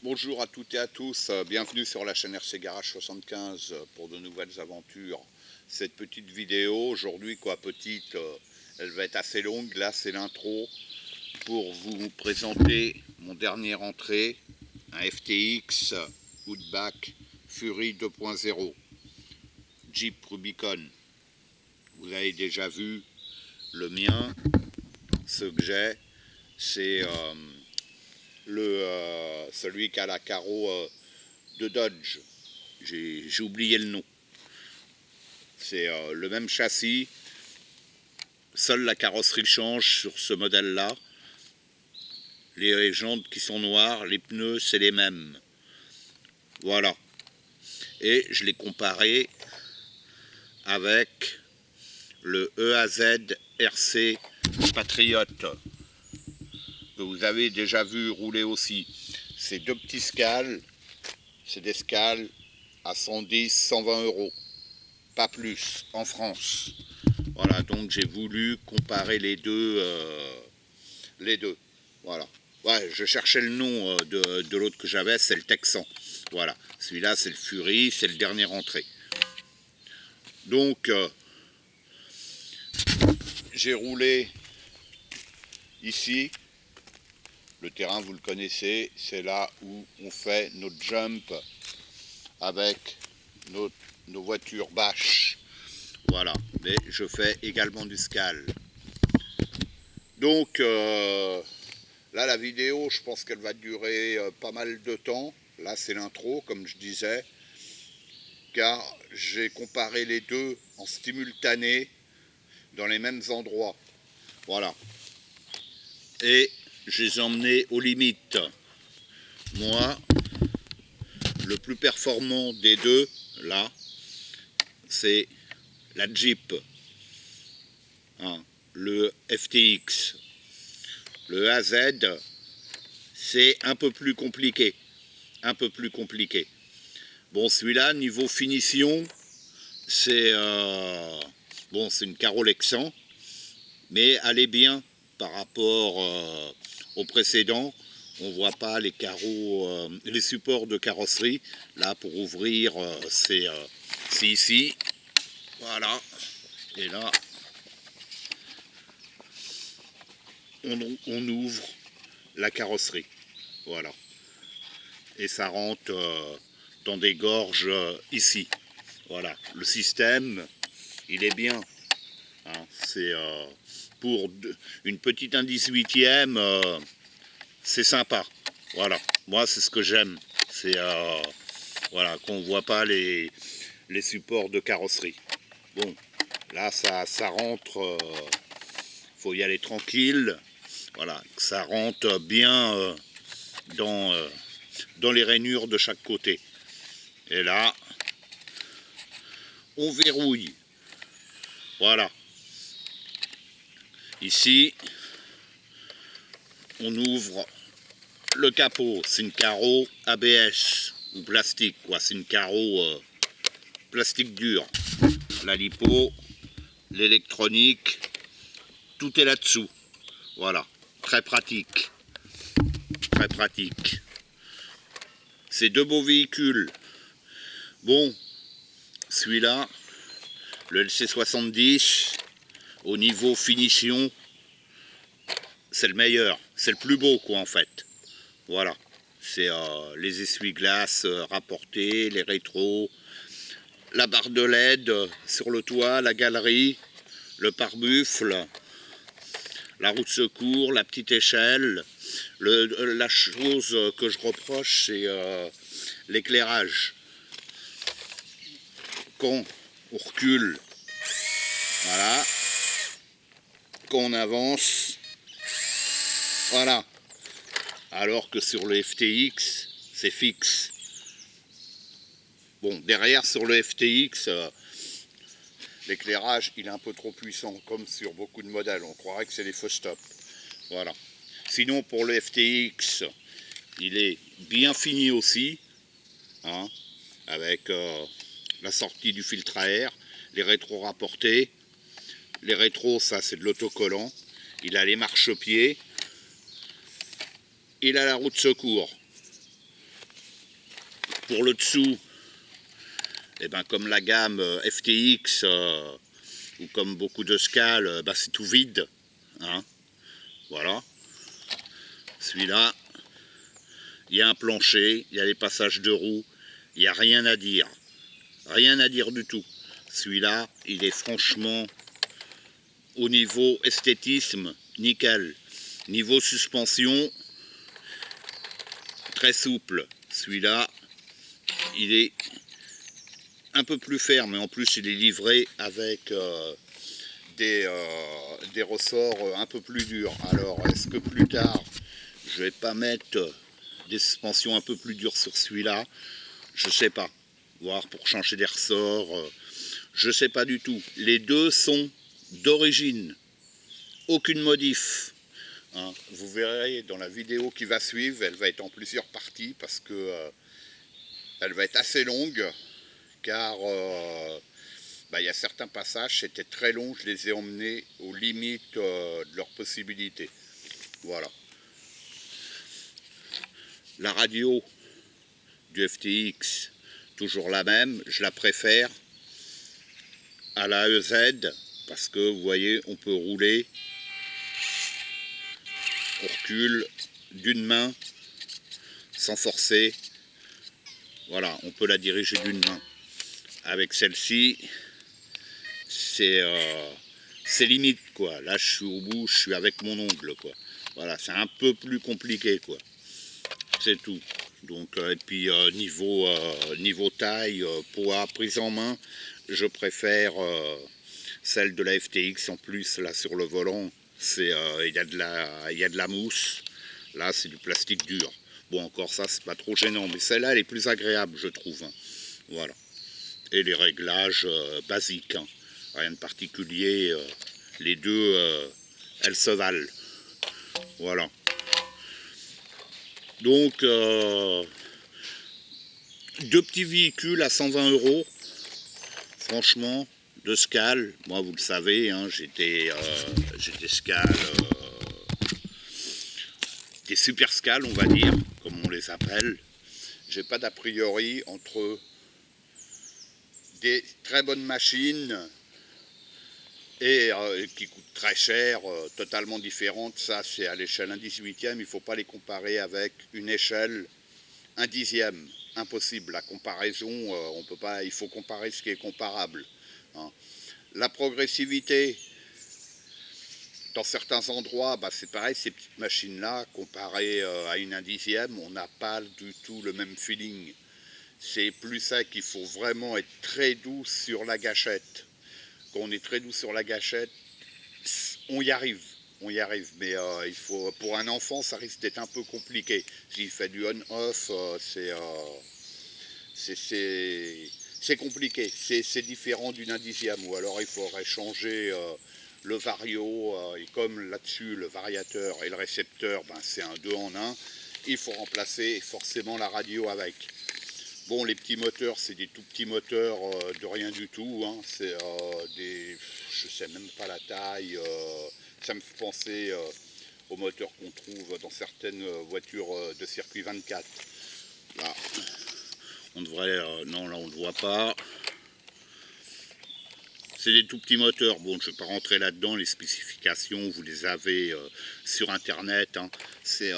Bonjour à toutes et à tous, bienvenue sur la chaîne RC Garage 75 pour de nouvelles aventures. Cette petite vidéo, aujourd'hui petite, elle va être assez longue, là c'est l'intro pour vous présenter mon dernier entrée, un FTX Outback Fury 2.0 Jeep Rubicon. Vous avez déjà vu le mien, ce que j'ai, c'est celui qui a la carreau de Dodge. J'ai oublié le nom. C'est le même châssis, seule la carrosserie change sur ce modèle-là. Les jantes qui sont noires, les pneus, c'est les mêmes. Voilà. Et je l'ai comparé avec le EAZ RC Patriot, que vous avez déjà vu rouler aussi. C'est deux petits scales, c'est des scales à 110, 120 euros. Pas plus, en France. Voilà, donc j'ai voulu comparer les deux. Voilà. Ouais, je cherchais le nom de l'autre que j'avais, c'est le Texan. Voilà. Celui-là, c'est le Fury, c'est le dernier entrée. Donc, j'ai roulé ici. Le terrain, vous le connaissez, c'est là où on fait notre jump avec nos voitures bâches. Voilà. Mais je fais également du scale. Donc, là, la vidéo, je pense qu'elle va durer pas mal de temps. Là, c'est l'intro, comme je disais, car j'ai comparé les deux en simultané dans les mêmes endroits. Voilà. Et je les ai emmenés aux limites. Moi, le plus performant des deux, là, c'est la Jeep. Hein, le FTX. Le AZ, c'est un peu plus compliqué. Un peu plus compliqué. Bon, celui-là, niveau finition, c'est bon, c'est une Carolexan, mais elle est bien par rapport au précédent. On voit pas les carreaux, les supports de carrosserie. Là, pour ouvrir, c'est ici. Voilà. Et là, on ouvre la carrosserie. Voilà. Et ça rentre dans des gorges ici. Voilà. Le système, il est bien. Hein, c'est pour une petite 1/18e, c'est sympa. Voilà, moi c'est ce que j'aime. C'est voilà, qu'on voit pas les supports de carrosserie. Bon, là ça rentre, faut y aller tranquille. Voilà, ça rentre bien dans les rainures de chaque côté. Et là, on verrouille. Voilà. Ici, on ouvre le capot. C'est une carreau ABS ou plastique, quoi. C'est une carreau plastique dur. La lipo, l'électronique, tout est là-dessous. Voilà. Très pratique. Très pratique. C'est deux beaux véhicules. Bon, celui-là, le LC70, au niveau finition, c'est le meilleur. C'est le plus beau, quoi, en fait. Voilà. C'est les essuie-glaces rapportés, les rétros, la barre de LED sur le toit, la galerie, le pare-buffle, la roue de secours, la petite échelle. La chose que je reproche, c'est l'éclairage. Quand on recule, voilà, quand on avance, voilà. Alors que sur le FTX, c'est fixe. Bon, derrière sur le FTX, l'éclairage, il est un peu trop puissant, comme sur beaucoup de modèles. On croirait que c'est les feux stop. Voilà. Sinon, pour le FTX, il est bien fini aussi, hein, avec la sortie du filtre à air, les rétros rapportés. Les rétros, ça, c'est de l'autocollant. Il a les marchepieds. Il a la roue de secours. Pour le dessous, et ben comme la gamme FTX ou comme beaucoup de Scale, ben c'est tout vide. Hein. Voilà. Celui-là, il y a un plancher, il y a les passages de roues, il n'y a rien à dire. Rien à dire du tout. Celui-là, il est franchement, au niveau esthétisme, nickel. Niveau suspension, très souple. Celui-là, il est un peu plus ferme, et en plus il est livré avec des ressorts un peu plus durs. Alors, est-ce que plus tard, je vais pas mettre des suspensions un peu plus dures sur celui-là? Je sais pas. Voir pour changer des ressorts, je sais pas du tout. Les deux sont d'origine, aucune modif. Hein. Vous verrez dans la vidéo qui va suivre, elle va être en plusieurs parties parce que elle va être assez longue, car il y a certains passages, c'était très long, je les ai emmenés aux limites de leurs possibilités. Voilà. La radio du FTX, toujours la même, je la préfère à la EZ, parce que vous voyez, on peut rouler, on recule d'une main, sans forcer, voilà, on peut la diriger d'une main. Avec celle-ci, c'est limite, quoi. Là, je suis au bout, je suis avec mon ongle, quoi. Voilà, c'est un peu plus compliqué, quoi. C'est tout. Donc, et puis niveau taille, poids, prise en main, je préfère celle de la FTX. En plus, là, sur le volant, il y a de la mousse. Là, c'est du plastique dur. Bon, encore ça, c'est pas trop gênant, mais celle-là, elle est plus agréable, je trouve. Hein. Voilà. Et les réglages basiques. Hein. Rien de particulier. Les deux, elles se valent. Voilà. Donc, deux petits véhicules à 120 €. Franchement, de Scale. Moi, vous le savez, hein, j'étais Scale, des super Scale, on va dire, comme on les appelle. J'ai pas d'a priori entre des très bonnes machines et qui coûtent très cher, totalement différentes. Ça, c'est à l'échelle 1/18e. Il ne faut pas les comparer avec une échelle 1/10e. Impossible. La comparaison, on peut pas. Il faut comparer ce qui est comparable. Hein. La progressivité, dans certains endroits, c'est pareil. Ces petites machines-là, comparées à une 1/10e, on n'a pas du tout le même feeling. C'est plus ça qu'il faut vraiment être très doux sur la gâchette. Quand on est très doux sur la gâchette, on y arrive. On y arrive, mais il faut, pour un enfant, ça risque d'être un peu compliqué. S'il fait du on-off, c'est compliqué. C'est différent d'une 1/10e, ou alors il faudrait changer le vario, et comme là-dessus, le variateur et le récepteur, c'est un 2 en 1, il faut remplacer forcément la radio avec. Bon, les petits moteurs, c'est des tout petits moteurs de rien du tout. Hein. C'est je sais même pas la taille. Ça me fait penser aux moteurs qu'on trouve dans certaines voitures de circuit 24. Là, on devrait... non, là, on ne le voit pas. C'est des tout petits moteurs. Bon, je ne vais pas rentrer là-dedans. Les spécifications, vous les avez sur Internet. Hein. C'est...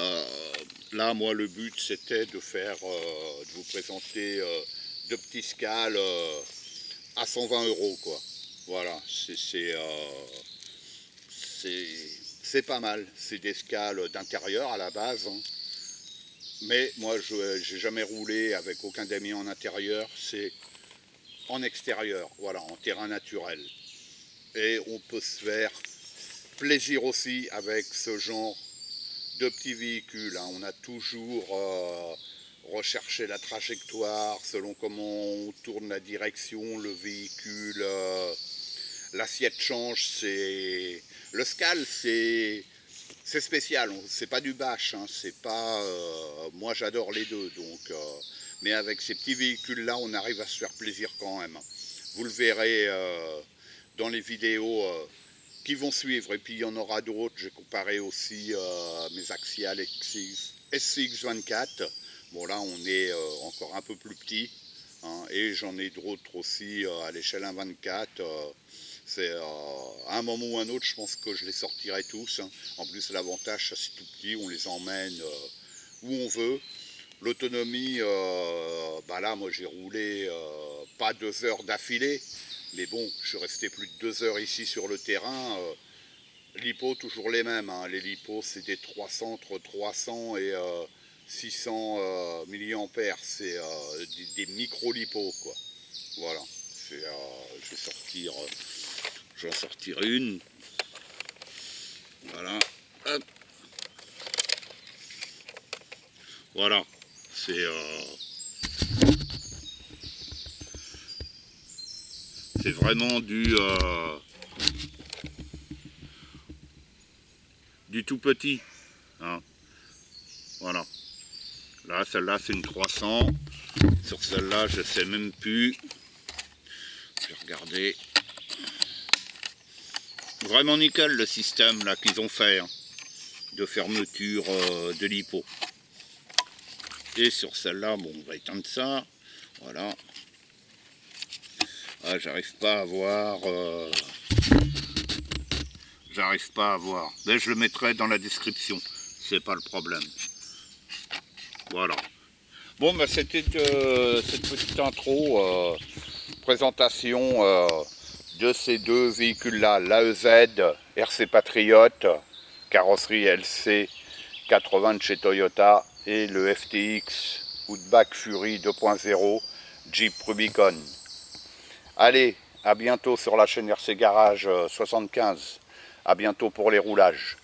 là, moi, le but, c'était de de vous présenter deux petits Scale à 120 €, quoi. Voilà, c'est pas mal. C'est des Scale d'intérieur à la base. Hein. Mais moi, je n'ai jamais roulé avec aucun damier en intérieur. C'est en extérieur, voilà, en terrain naturel. Et on peut se faire plaisir aussi avec ce genre de petits véhicules. Hein. On a toujours recherché la trajectoire selon comment on tourne la direction, le véhicule, l'assiette change. Le Scale, c'est spécial. C'est pas du bâche. Hein. C'est pas. Moi, j'adore les deux. Donc, mais avec ces petits véhicules-là, on arrive à se faire plaisir quand même. Vous le verrez dans les vidéos qui vont suivre. Et puis il y en aura d'autres. J'ai comparé aussi mes Axial Exis SCX24. Bon là on est encore un peu plus petit, hein, et j'en ai d'autres aussi à l'échelle 1.24. C'est à un moment ou un autre, je pense que je les sortirai tous, hein. En plus l'avantage, c'est tout petit, on les emmène où on veut. L'autonomie, bah là moi j'ai roulé pas 2 heures d'affilée, mais bon, je suis resté plus de 2 heures ici sur le terrain. Lipo toujours les mêmes, hein. Les lipos c'est des 300, entre 300 et 600 milliampères, c'est des micro-lipos quoi. Voilà, je vais en sortir une. Voilà, hop. Voilà, c'est vraiment du tout petit, hein. Voilà. Là, celle-là, c'est une 300. Sur celle-là, je sais même plus. Je vais regarder. Vraiment nickel le système là qu'ils ont fait, hein, de fermeture de lipo. Et sur celle-là, bon, on va éteindre ça. Voilà. Ah, j'arrive pas à voir. J'arrive pas à voir. Mais je le mettrai dans la description. C'est pas le problème. Voilà. Bon, bah, c'était cette petite intro, présentation de ces deux véhicules-là, l'AEZ RC Patriot, carrosserie LC 80 de chez Toyota, et le FTX Outback Fury 2.0 Jeep Rubicon. Allez, à bientôt sur la chaîne RC Garage 75. À bientôt pour les roulages.